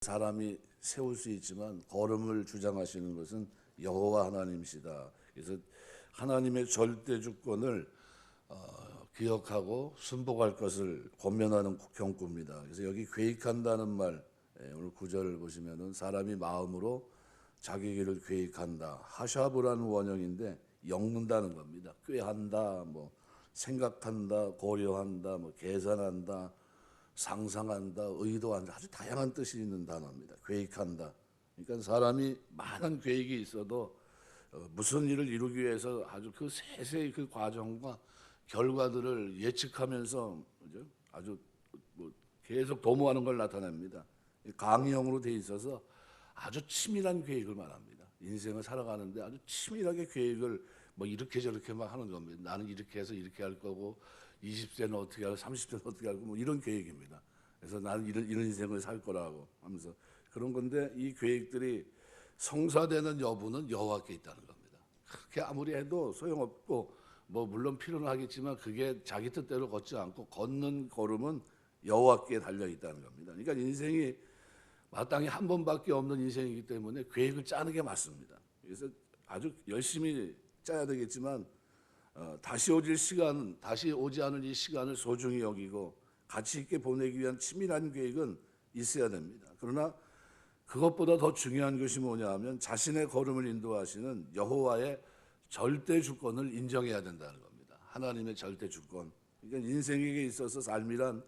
사람이 세울 수 있지만 걸음을 주장하시는 것은 여호와 하나님이시다. 그래서 하나님의 절대 주권을 기억하고 순복할 것을 권면하는 경구입니다. 그래서 여기 계획한다는 말, 오늘 구절을 보시면은 사람이 마음으로 자기 길을 계획한다. 하샤브라는 원형인데 엮는다는 겁니다. 꾀한다, 뭐 생각한다, 고려한다, 뭐 계산한다, 상상한다, 의도한다, 아주 다양한 뜻이 있는 단어입니다. 계획한다. 그러니까 사람이 많은 계획이 있어도 무슨 일을 이루기 위해서 아주 그 세세히 그 과정과 결과들을 예측하면서 그죠? 아주 뭐 계속 도모하는 걸 나타냅니다. 강의형으로 돼 있어서 아주 치밀한 계획을 말합니다. 인생을 살아가는데 아주 치밀하게 계획을 뭐 이렇게 저렇게 막 하는 겁니다. 나는 이렇게 해서 이렇게 할 거고 20세는 어떻게 하고 30세는 어떻게 하고 뭐 이런 계획입니다. 그래서 나는 이런 인생을 살 거라고 하면서 그런 건데 이 계획들이 성사되는 여부는 여호와께 있다는 겁니다. 그렇게 아무리 해도 소용없고 뭐 물론 필요는 하겠지만 그게 자기 뜻대로 걷지 않고 걷는 걸음은 여호와께 달려 있다는 겁니다. 그러니까 인생이 마땅히 한 번밖에 없는 인생이기 때문에 계획을 짜는 게 맞습니다. 그래서 아주 열심히 짜야 되겠지만 다시 오지 않을 이 시간을 소중히 여기고 가치 있게 보내기 위한 치밀한 계획은 있어야 됩니다. 그러나 그것보다 더 중요한 것이 뭐냐 하면 자신의 걸음을 인도하시는 여호와의 절대 주권을 인정해야 된다는 겁니다. 하나님의 절대 주권. 그러니까 인생에게 있어서 삶이란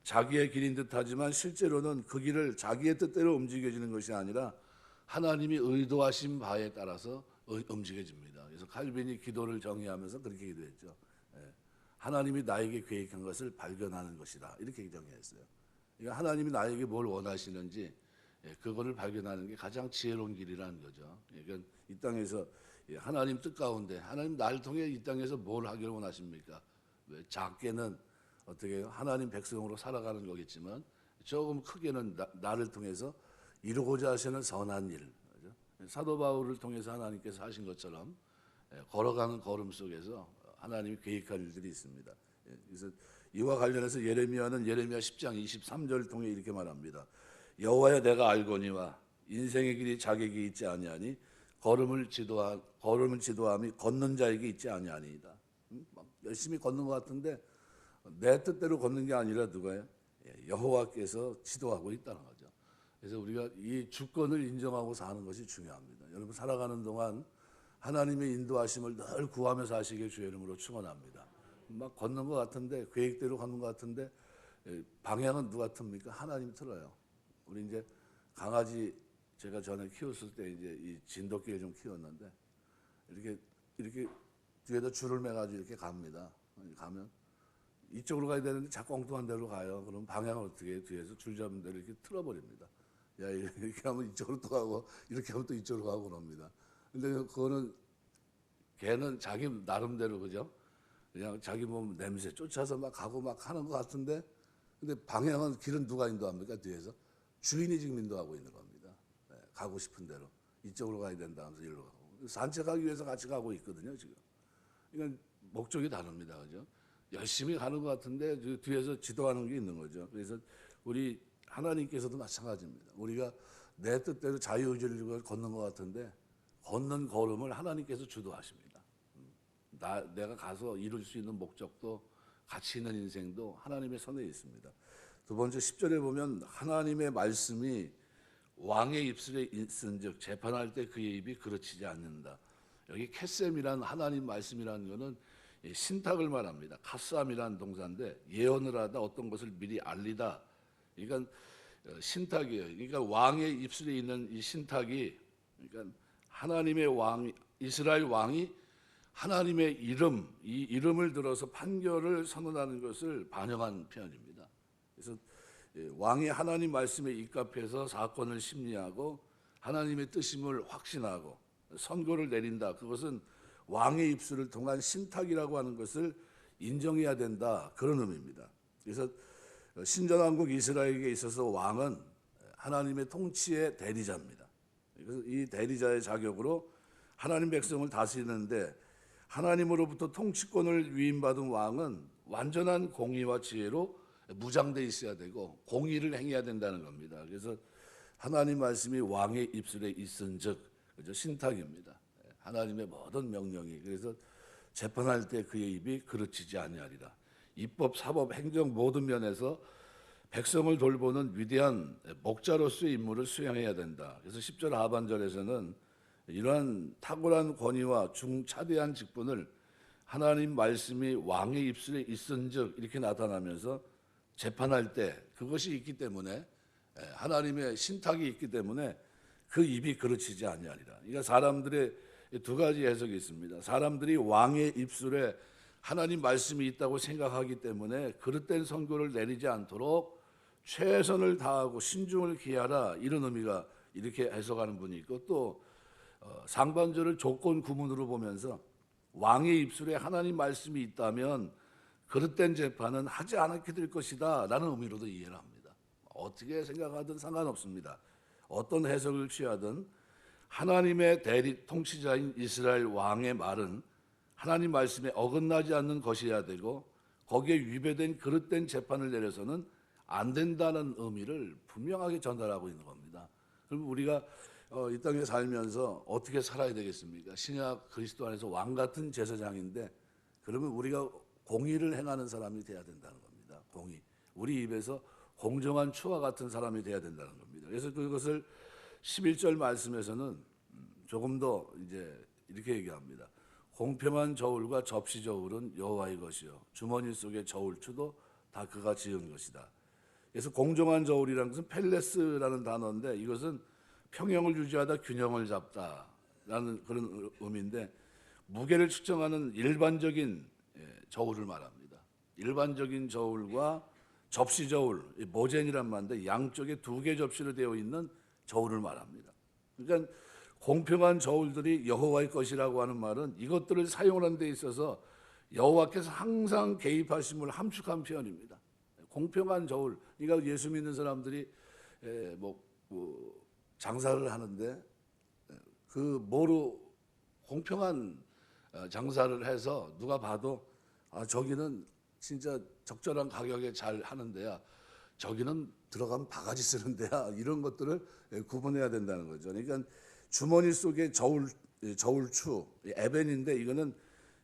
자기의 길인 듯하지만 실제로는 그 길을 자기의 뜻대로 움직여지는 것이 아니라 하나님이 의도하신 바에 따라서 움직여집니다. 그래서 칼빈이 기도를 정의하면서 그렇게 기도했죠. 하나님이 나에게 계획한 것을 발견하는 것이다. 이렇게 정의했어요. 그러니까 하나님이 나에게 뭘 원하시는지 그거를 발견하는 게 가장 지혜로운 길이라는 거죠. 그러니까 이 땅에서 하나님 뜻 가운데 하나님 나를 통해 이 땅에서 뭘 하기를 원하십니까? 작게는 어떻게 하나님 백성으로 살아가는 거겠지만 조금 크게는 나를 통해서 이루고자 하시는 선한 일, 그렇죠? 사도 바울을 통해서 하나님께서 하신 것처럼 걸어가는 걸음 속에서 하나님이 계획할 일들이 있습니다. 그래서 이와 관련해서 예레미야는 예레미야 10장 23절을 통해 이렇게 말합니다. 여호와여 내가 알거니와 인생의 길이 자객이 있지 아니하니 걸음을 지도함이 걷는 자에게 있지 아니하니이다. 막 열심히 걷는 것 같은데 내 뜻대로 걷는 게 아니라 누가요? 여호와께서 지도하고 있다는 거죠. 그래서 우리가 이 주권을 인정하고 사는 것이 중요합니다. 여러분 살아가는 동안 하나님의 인도하심을 늘 구하며 사시길 주의 이름으로 축원합니다. 막 걷는 것 같은데 계획대로 가는 것 같은데 방향은 누가 틉니까? 하나님이 틀어요. 우리 이제 강아지 제가 전에 키웠을 때 이제 이 진돗개를 좀 키웠는데 이렇게 뒤에다 줄을 매가지고 이렇게 갑니다. 가면 이쪽으로 가야 되는데 자꾸 엉뚱한 데로 가요. 그럼 방향을 어떻게 해요? 뒤에서 줄 잡은 데를 이렇게 틀어버립니다. 야 이렇게 하면 이쪽으로 또 가고 이렇게 하면 또 이쪽으로 가고 그럽니다. 근데 그거는 걔는 자기 나름대로 그죠? 그냥 자기 몸 냄새 쫓아서 막 가고 막 하는 것 같은데 근데 방향은 길은 누가 인도합니까? 뒤에서 주인이 지금 인도하고 있는 겁니다. 가고 싶은 대로 이쪽으로 가야 된다 하면서 이리로 가고 산책하기 위해서 같이 가고 있거든요 지금. 그러니까 목적이 다릅니다, 그죠? 열심히 가는 것 같은데 뒤에서 지도하는 게 있는 거죠. 그래서 우리 하나님께서도 마찬가지입니다. 우리가 내 뜻대로 자유의지를 걷는 것 같은데 걷는 걸음을 하나님께서 주도하십니다. 내가 가서 이룰 수 있는 목적도 가치 있는 인생도 하나님의 손에 있습니다. 두 번째 10절에 보면 하나님의 말씀이 왕의 입술에 있은즉 재판할 때 그의 입이 그르치지 않는다. 여기 캐셈이란 하나님 말씀이라는 것은 신탁을 말합니다. 카스함이라는 동사인데 예언을 하다 어떤 것을 미리 알리다. 그러니까 신탁이에요. 그러니까 왕의 입술에 있는 이 신탁이 그러니까 하나님의 왕 이스라엘 왕이 하나님의 이름 이 이름을 들어서 판결을 선언하는 것을 반영한 표현입니다. 그래서 왕이 하나님 말씀에 입각해서 사건을 심리하고 하나님의 뜻임을 확신하고 선고를 내린다. 그것은 왕의 입술을 통한 신탁이라고 하는 것을 인정해야 된다. 그런 의미입니다. 그래서 신전왕국 이스라엘에게 있어서 왕은 하나님의 통치의 대리자입니다. 그래서 이 대리자의 자격으로 하나님 백성을 다스리는데 하나님으로부터 통치권을 위임받은 왕은 완전한 공의와 지혜로 무장돼 있어야 되고 공의를 행해야 된다는 겁니다. 그래서 하나님 말씀이 왕의 입술에 있은즉, 그죠? 신탁입니다. 하나님의 모든 명령이, 그래서 재판할 때 그의 입이 그르치지 아니하리라. 입법, 사법, 행정 모든 면에서 백성을 돌보는 위대한 목자로서의 임무를 수행해야 된다. 그래서 10절 하반절에서는 이러한 탁월한 권위와 중차대한 직분을 하나님 말씀이 왕의 입술에 있은즉 이렇게 나타나면서 재판할 때 그것이 있기 때문에, 하나님의 신탁이 있기 때문에 그 입이 그르치지 아니하리라. 그러니까 사람들의 두 가지 해석이 있습니다. 사람들이 왕의 입술에 하나님 말씀이 있다고 생각하기 때문에 그릇된 선고를 내리지 않도록 최선을 다하고 신중을 기하라, 이런 의미가 이렇게 해석하는 분이 있고, 또 상반절을 조건 구문으로 보면서 왕의 입술에 하나님 말씀이 있다면 그릇된 재판은 하지 않게 될 것이다 라는 의미로도 이해를 합니다. 어떻게 생각하든 상관없습니다. 어떤 해석을 취하든 하나님의 대리 통치자인 이스라엘 왕의 말은 하나님 말씀에 어긋나지 않는 것이어야 되고, 거기에 위배된 그릇된 재판을 내려서는 안 된다는 의미를 분명하게 전달하고 있는 겁니다. 그럼 우리가 이 땅에 살면서 어떻게 살아야 되겠습니까? 신약 그리스도 안에서 왕 같은 제사장인데, 그러면 우리가 공의를 행하는 사람이 돼야 된다는 겁니다. 공의. 우리 입에서 공정한 추와 같은 사람이 돼야 된다는 겁니다. 그래서 그것을 11절 말씀에서는 조금 더 이제 이렇게 얘기합니다. 공평한 저울과 접시 저울은 여호와의 것이요 주머니 속의 저울추도 다 그가 지은 것이다. 그래서 공정한 저울이라는 것은 펠레스라는 단어인데, 이것은 평형을 유지하다 균형을 잡다라는 그런 의미인데, 무게를 측정하는 일반적인 저울을 말합니다. 일반적인 저울과 접시 저울, 모젠이란 말인데 양쪽에 두 개 접시로 되어 있는 저울을 말합니다. 그러니까 공평한 저울들이 여호와의 것이라고 하는 말은 이것들을 사용하는 데 있어서 여호와께서 항상 개입하심을 함축한 표현입니다. 공평한 저울. 그러니까 예수 믿는 사람들이 장사를 하는데 그 뭐로 공평한 장사를 해서 누가 봐도 저기는 진짜 적절한 가격에 잘 하는 데야, 저기는 들어가면 바가지 쓰는 데야, 이런 것들을 구분해야 된다는 거죠. 그러니까 주머니 속의 저울추, 에벤인데 이거는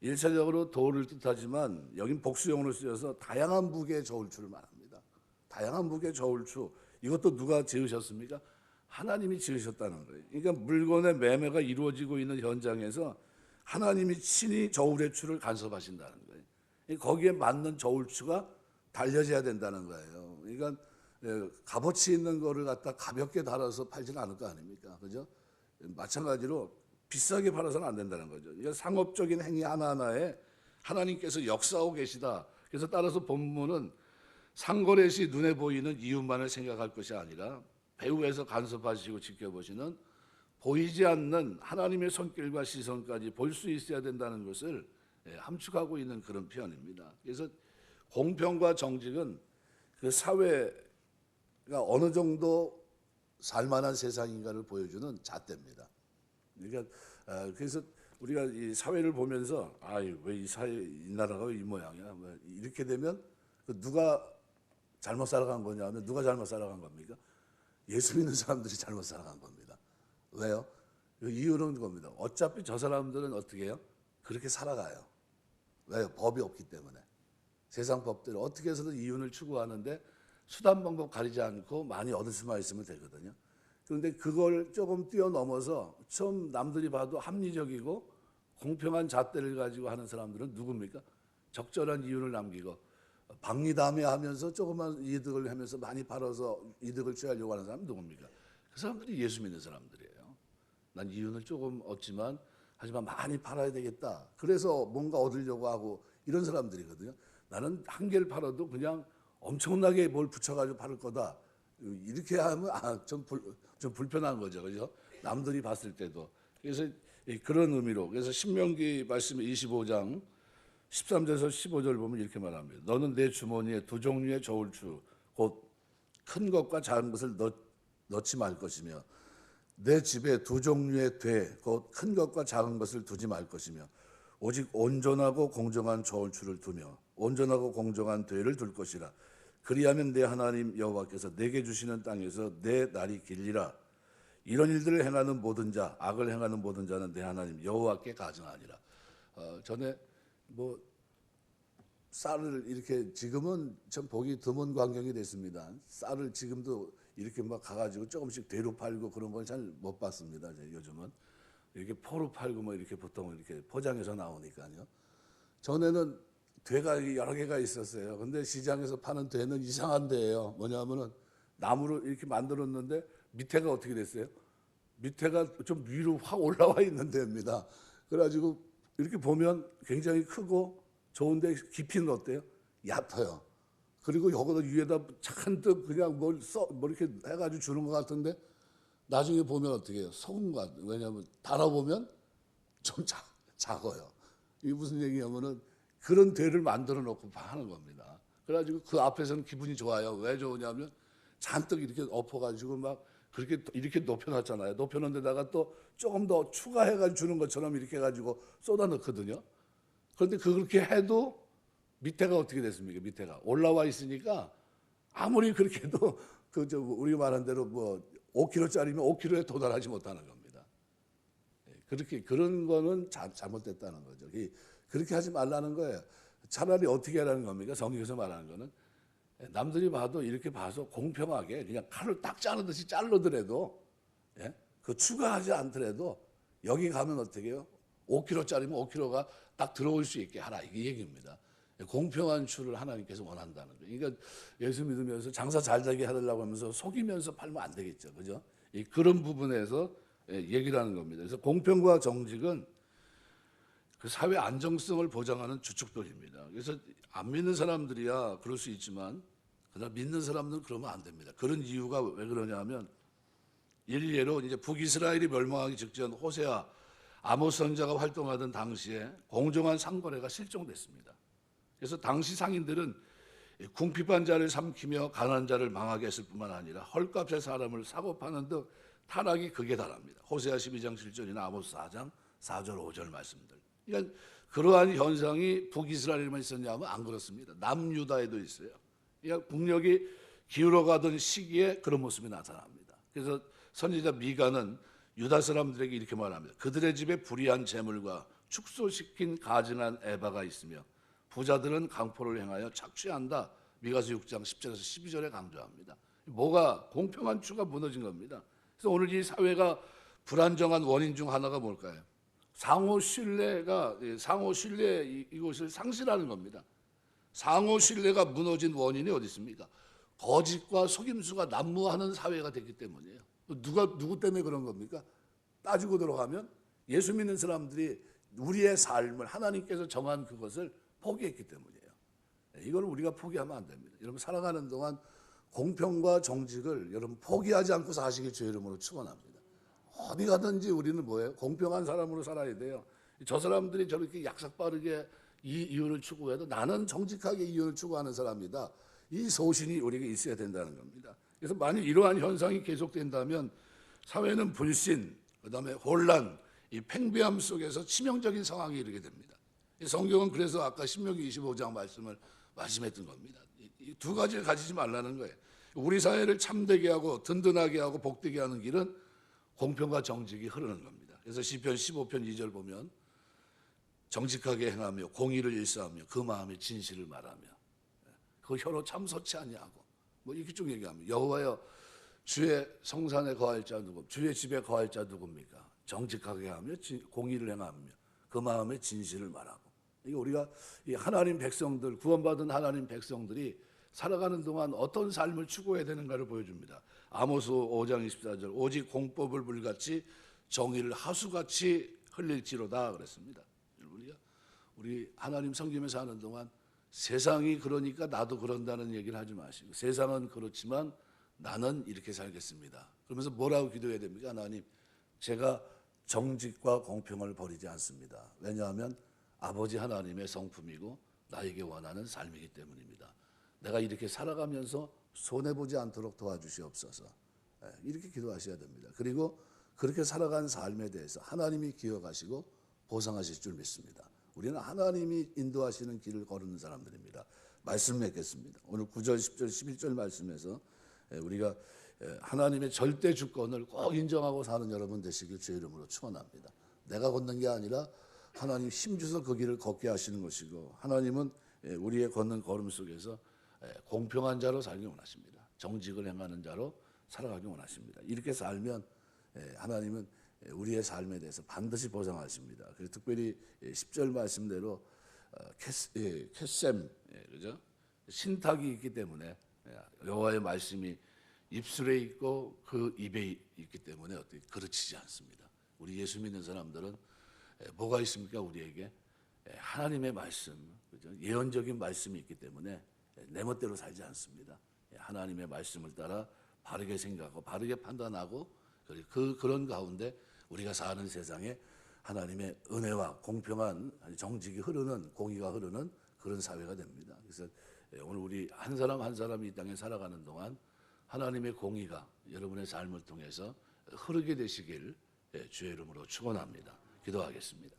일차적으로 돌을 뜻하지만 여긴 복수용으로 쓰여서 다양한 무게의 저울추를 말합니다. 다양한 무게의 저울추, 이것도 누가 지으셨습니까? 하나님이 지으셨다는 거예요. 그러니까 물건의 매매가 이루어지고 있는 현장에서 하나님이 친히 저울의 추를 간섭하신다는 거예요. 거기에 맞는 저울추가 달려져야 된다는 거예요. 그러니까 값어치 있는 거를 갖다 가볍게 달아서 팔지는 않을 거 아닙니까? 그죠? 마찬가지로 비싸게 팔아서는 안 된다는 거죠. 그러니까 상업적인 행위 하나하나에 하나님께서 역사하고 계시다. 그래서 따라서 본문은 상거래 시 눈에 보이는 이웃만을 생각할 것이 아니라 배후에서 간섭하시고 지켜보시는 보이지 않는 하나님의 손길과 시선까지 볼 수 있어야 된다는 것을 함축하고 있는 그런 표현입니다. 그래서 공평과 정직은 그 사회가 어느 정도 살만한 세상인가를 보여주는 잣대입니다. 그러니까 그래서 우리가 이 사회를 보면서 왜 이 사회, 이 나라가 이 모양이야? 이렇게 되면 누가 잘못 살아간 거냐면, 누가 잘못 살아간 겁니까? 예수 믿는 사람들이 잘못 살아간 겁니다. 왜요? 이유는 겁니다. 어차피 저 사람들은 어떻게 해요? 그렇게 살아가요. 왜요? 법이 없기 때문에. 세상 법대로 어떻게 해서든 이윤을 추구하는데 수단 방법 가리지 않고 많이 얻을 수만 있으면 되거든요. 그런데 그걸 조금 뛰어넘어서 처음 남들이 봐도 합리적이고 공평한 잣대를 가지고 하는 사람들은 누굽니까? 적절한 이윤을 남기고 박리담회 하면서 조그만 이득을 하면서 많이 팔아서 이득을 취하려고 하는 사람은 누굽니까? 그 사람들이 예수 믿는 사람들이에요. 난 이윤을 조금 얻지만 하지만 많이 팔아야 되겠다. 그래서 뭔가 얻으려고 하고 이런 사람들이거든요. 나는 한 개를 팔아도 그냥 엄청나게 뭘 붙여가지고 팔을 거다. 이렇게 하면 좀 불편한 거죠. 그죠? 남들이 봤을 때도. 그래서 그런 의미로. 그래서 신명기 말씀 25장 13절에서 15절 보면 이렇게 말합니다. 너는 내 주머니에 두 종류의 저울추 곧 큰 것과 작은 것을 넣지 말 것이며 내 집에 두 종류의 돼 곧 큰 것과 작은 것을 두지 말 것이며 오직 온전하고 공정한 저울추를 두며 온전하고 공정한 되를 둘 것이라. 그리하면 내 하나님 여호와께서 내게 주시는 땅에서 내 날이 길리라. 이런 일들을 행하는 모든 자, 악을 행하는 모든 자는 내 하나님 여호와께 가증하니라. 전에 뭐 쌀을 이렇게, 지금은 참 보기 드문 광경이 됐습니다. 쌀을 지금도 이렇게 막 가가지고 조금씩 대로 팔고 그런 건 잘 못 봤습니다. 요즘은 이렇게 포로 팔고 뭐 이렇게 보통 이렇게 포장해서 나오니까요. 전에는 되가 여러 개가 있었어요. 근데 시장에서 파는 되는 이상한 데예요. 뭐냐면은 나무로 이렇게 만들었는데 밑에가 어떻게 됐어요? 밑에가 좀 위로 확 올라와 있는 데입니다. 그래가지고 이렇게 보면 굉장히 크고 좋은데 깊이는 어때요? 얕아요. 그리고 여기다 위에다 잔뜩 그냥 뭐 이렇게 해가지고 주는 것 같은데 나중에 보면 어떻게 해요? 속은 것 같아요. 왜냐하면 달아보면 좀 작아요. 이게 무슨 얘기냐면은 그런 되를 만들어 놓고 하는 겁니다. 그래가지고 그 앞에서는 기분이 좋아요. 왜 좋으냐면 잔뜩 이렇게 엎어가지고 막 그렇게 이렇게 높여놨잖아요. 높여놓은 데다가 또 조금 더 추가해가지고 주는 것처럼 이렇게 해가지고 쏟아 넣거든요. 그런데 그렇게 해도 밑에가 어떻게 됐습니까? 밑에가 올라와 있으니까 아무리 그렇게 해도 우리가 말한 대로 뭐 5kg짜리면 5kg에 도달하지 못하는 겁니다. 그렇게 그런 거는 잘못됐다는 거죠. 그렇게 하지 말라는 거예요. 차라리 어떻게 하라는 겁니까? 성경에서 말하는 거는 남들이 봐도 이렇게 봐서 공평하게 그냥 칼을 딱 자르듯이 자르더라도, 예? 그 추가하지 않더라도 여기 가면 어떻게 해요? 5kg짜리면 5kg가 딱 들어올 수 있게 하라, 이게 얘기입니다. 공평한 추를 하나님께서 원한다는 거예요. 그러니까 예수 믿으면서 장사 잘 되게 하려고 하면서 속이면서 팔면 안 되겠죠, 그죠? 그런 부분에서 얘기를 하는 겁니다. 그래서 공평과 정직은 그 사회 안정성을 보장하는 주축들입니다. 그래서 안 믿는 사람들이야 그럴 수 있지만 그러나 믿는 사람들은 그러면 안 됩니다. 그런 이유가 왜 그러냐면 일례로 이제 북이스라엘이 멸망하기 직전 호세아 아모스 선지자가 활동하던 당시에 공정한 상거래가 실종됐습니다. 그래서 당시 상인들은 궁핍한 자를 삼키며 가난한 자를 망하게 했을 뿐만 아니라 헐값에 사람을 사고 파는 등 타락이 극에 달합니다. 호세아 12장 7절이나 아모스 4장 4절 5절 말씀들. 그러니까 그러한 현상이 북이스라엘에만 있었냐면 안 그렇습니다. 남유다에도 있어요. 그러니까 국력이 기울어가던 시기에 그런 모습이 나타납니다. 그래서 선지자 미가는 유다 사람들에게 이렇게 말합니다. 그들의 집에 불의한 재물과 축소시킨 가증한 에바가 있으며 부자들은 강포를 행하여 착취한다. 미가서 6장 10절에서 12절에 강조합니다. 뭐가 공평한 추가 무너진 겁니다. 그래서 오늘 이 사회가 불안정한 원인 중 하나가 뭘까요? 상호 신뢰 이것을 상실하는 겁니다. 상호 신뢰가 무너진 원인이 어디 있습니까? 거짓과 속임수가 난무하는 사회가 됐기 때문이에요. 누구 때문에 그런 겁니까? 따지고 들어가면 예수 믿는 사람들이 우리의 삶을 하나님께서 정한 그것을 포기했기 때문이에요. 이걸 우리가 포기하면 안 됩니다. 여러분 살아가는 동안 공평과 정직을 여러분 포기하지 않고 사시길 주의 이름으로 축원합니다. 어디 가든지 우리는 뭐예요? 공평한 사람으로 살아야 돼요. 저 사람들이 저렇게 약삭빠르게 이 이윤을 추구해도 나는 정직하게 이윤을 추구하는 사람이다. 이 소신이 우리에게 있어야 된다는 겁니다. 그래서 만약 이러한 현상이 계속된다면 사회는 불신, 그다음에 혼란, 이 팽배함 속에서 치명적인 상황이 이르게 됩니다. 성경은 그래서 아까 신명기 25장 말씀했던 겁니다. 이 두 가지를 가지지 말라는 거예요. 우리 사회를 참되게 하고 든든하게 하고 복되게 하는 길은 공평과 정직이 흐르는 겁니다. 그래서 시편 15편 2절 보면 정직하게 행하며 공의를 일사하며 그 마음에 진실을 말하며 그 혀로 참소치 아니하고 뭐 이렇게 쭉 얘기하면 여호와여 주의 성산에 거할 자 누구? 주의 집에 거할 자 누굽니까? 정직하게 하며 공의를 행하며 그 마음에 진실을 말하고. 이게 우리가 이 하나님 백성들, 구원받은 하나님 백성들이 살아가는 동안 어떤 삶을 추구해야 되는가를 보여줍니다. 아모스 5장 24절 오직 공법을 불같이 정의를 하수같이 흘릴지로다 그랬습니다. 우리 하나님 섬기면서 하는 동안 세상이 그러니까 나도 그런다는 얘기를 하지 마시고 세상은 그렇지만 나는 이렇게 살겠습니다. 그러면서 뭐라고 기도해야 됩니까? 하나님, 제가 정직과 공평을 버리지 않습니다. 왜냐하면 아버지 하나님의 성품이고 나에게 원하는 삶이기 때문입니다. 내가 이렇게 살아가면서 손해보지 않도록 도와주시옵소서. 이렇게 기도하셔야 됩니다. 그리고 그렇게 살아간 삶에 대해서 하나님이 기억하시고 보상하실 줄 믿습니다. 우리는 하나님이 인도하시는 길을 걸는 사람들입니다. 말씀 맺겠습니다. 오늘 9절, 10절, 11절 말씀에서 우리가 하나님의 절대 주권을 꼭 인정하고 사는 여러분 되시길 주의 이름으로 축원합니다. 내가 걷는 게 아니라 하나님 힘주서 그 길을 걷게 하시는 것이고, 하나님은 우리의 걷는 걸음 속에서 공평한 자로 살기 원하십니다. 정직을 행하는 자로 살아가기 원하십니다. 이렇게 살면 하나님은 우리의 삶에 대해서 반드시 보장하십니다. 그래서 특별히 10절 말씀대로 캐셈, 그죠? 신탁이 있기 때문에 여호와의 말씀이 입술에 있고 그 입에 있기 때문에 어떻게 그르치지 않습니다. 우리 예수 믿는 사람들은 뭐가 있습니까? 우리에게 하나님의 말씀, 그죠? 예언적인 말씀이 있기 때문에 내 멋대로 살지 않습니다. 하나님의 말씀을 따라 바르게 생각하고 바르게 판단하고, 그런 가운데 우리가 사는 세상에 하나님의 은혜와 공평한 정직이 흐르는, 공의가 흐르는 그런 사회가 됩니다. 그래서 오늘 우리 한 사람 한 사람이 이 땅에 살아가는 동안 하나님의 공의가 여러분의 삶을 통해서 흐르게 되시길 주의 이름으로 축원합니다. 기도하겠습니다.